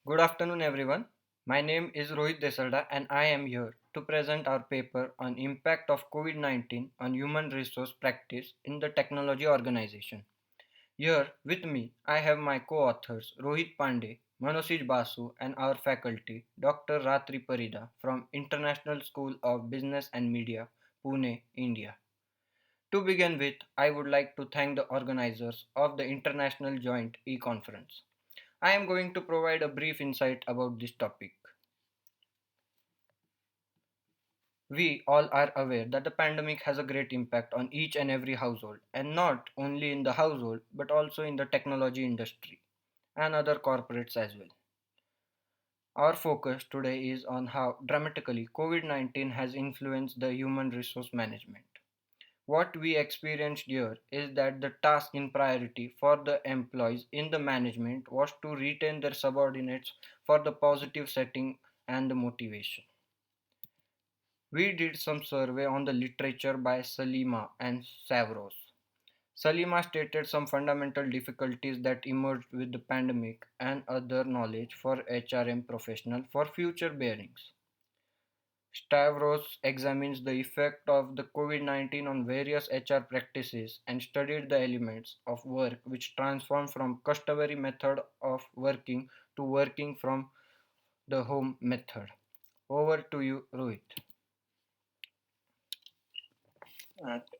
Good afternoon, everyone. My name is Rohit Desalda, and I am here to present our paper on impact of COVID-19 on human resource practice in the technology organization. Here with me, I have my co-authors Rohit Pandey, Manosij Basu, and our faculty, Dr. Ratri Parida from International School of Business and Media, Pune, India. To begin with, I would like to thank the organizers of the International Joint e-conference. I am going to provide a brief insight about this topic. We all are aware that the pandemic has a great impact on each and every household, and not only in the household but also in the technology industry and other corporates as well. Our focus today is on how dramatically COVID 19 has influenced the human resource management. What we experienced here is that the task in priority for the employees in the management was to retain their subordinates for the positive setting and the motivation. We did some survey on the literature by Salima and Savros. Salima stated some fundamental difficulties that emerged with the pandemic and other knowledge for HRM professional for future bearings. Stavros examines the effect of the COVID-19 on various HR practices and studied the elements of work which transform from customary method of working to working from the home method. Over to you, Rohit.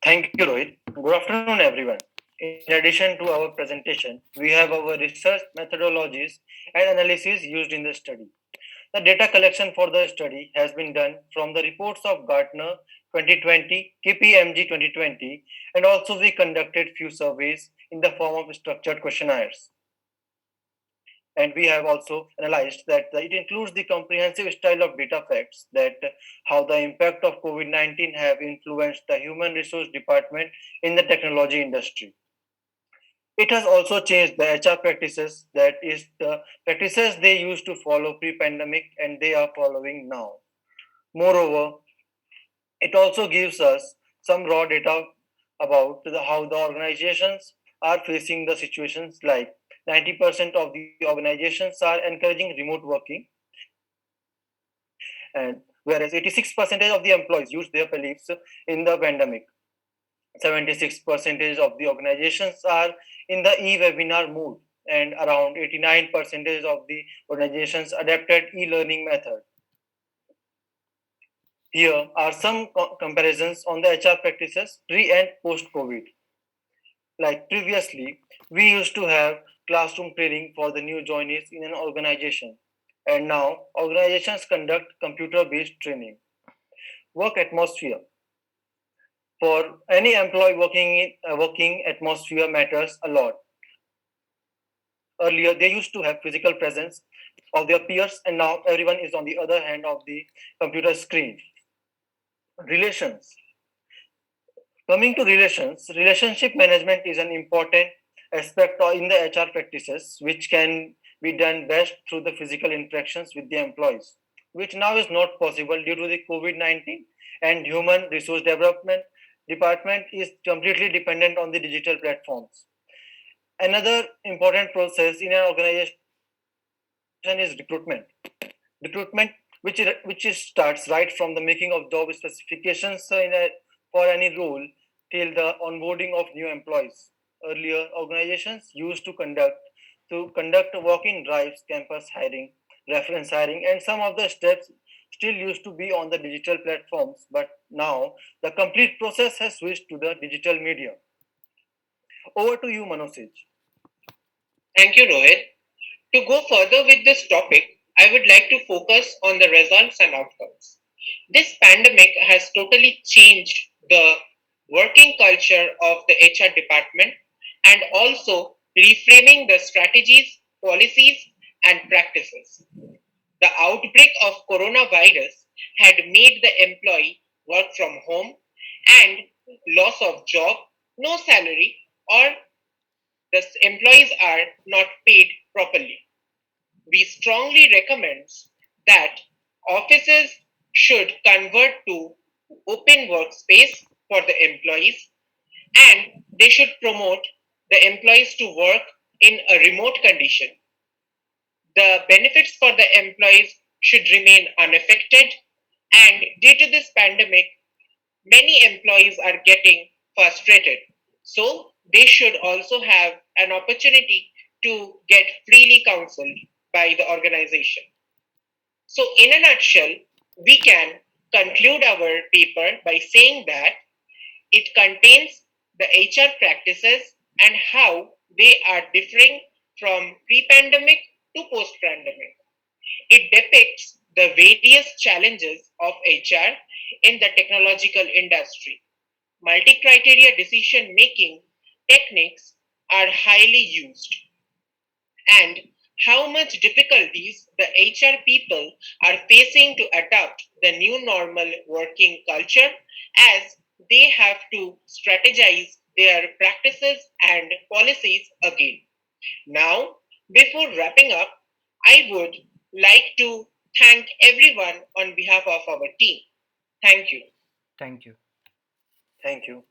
Thank you, Rohit. Good afternoon, everyone. In addition to our presentation, we have our research methodologies and analysis used in the study. The data collection for the study has been done from the reports of Gartner 2020, KPMG 2020, and also we conducted few surveys in the form of structured questionnaires. And we have also analyzed that it includes the comprehensive style of data facts that how the impact of COVID-19 have influenced the human resource department in the technology industry. It has also changed the HR practices, that is the practices they used to follow pre-pandemic and they are following now. Moreover, it also gives us some raw data about how the organizations are facing the situations, like 90% of the organizations are encouraging remote working, and whereas 86% of the employees used their beliefs in the pandemic. 76% of the organizations are in the e-webinar mode, and around 89% of the organizations adapted e-learning method. Here are some comparisons on the HR practices pre and post COVID. Like previously, we used to have classroom training for the new joinees in an organization, and now organizations conduct computer based training. Work atmosphere. For any employee working atmosphere matters a lot. Earlier, they used to have physical presence of their peers, and now everyone is on the other hand of the computer screen. Relations. Coming to relations, relationship management is an important aspect in the HR practices, which can be done best through the physical interactions with the employees, which now is not possible due to the COVID-19, and human resource development department is completely dependent on the digital platforms. Another important process in an organization is recruitment. Recruitment, which starts right from the making of job specifications for any role till the onboarding of new employees. Earlier, organizations used to conduct walk-in drives, campus hiring, reference hiring, and some of the steps still used to be on the digital platforms. But now the complete process has switched to the digital media. Over to you, Manosij. Thank you, Rohit. To go further with this topic, I would like to focus on the results and outcomes. This pandemic has totally changed the working culture of the HR department and also reframing the strategies, policies, and practices. The outbreak of coronavirus had made the employee work from home and loss of job, no salary, or the employees are not paid properly. We strongly recommend that offices should convert to open workspace for the employees, and they should promote the employees to work in a remote condition. the benefits for the employees should remain unaffected. And due to this pandemic, many employees are getting frustrated. So they should also have an opportunity to get freely counseled by the organization. So, in a nutshell, we can conclude our paper by saying that it contains the HR practices and how they are differing from pre pandemic to post pandemic. It depicts the various challenges of HR in the technological industry. Multi criteria decision making techniques are highly used, and how much difficulties the HR people are facing to adapt the new normal working culture as they have to strategize their practices and policies again. Now, before wrapping up, I would like to thank everyone on behalf of our team. Thank you. Thank you. Thank you.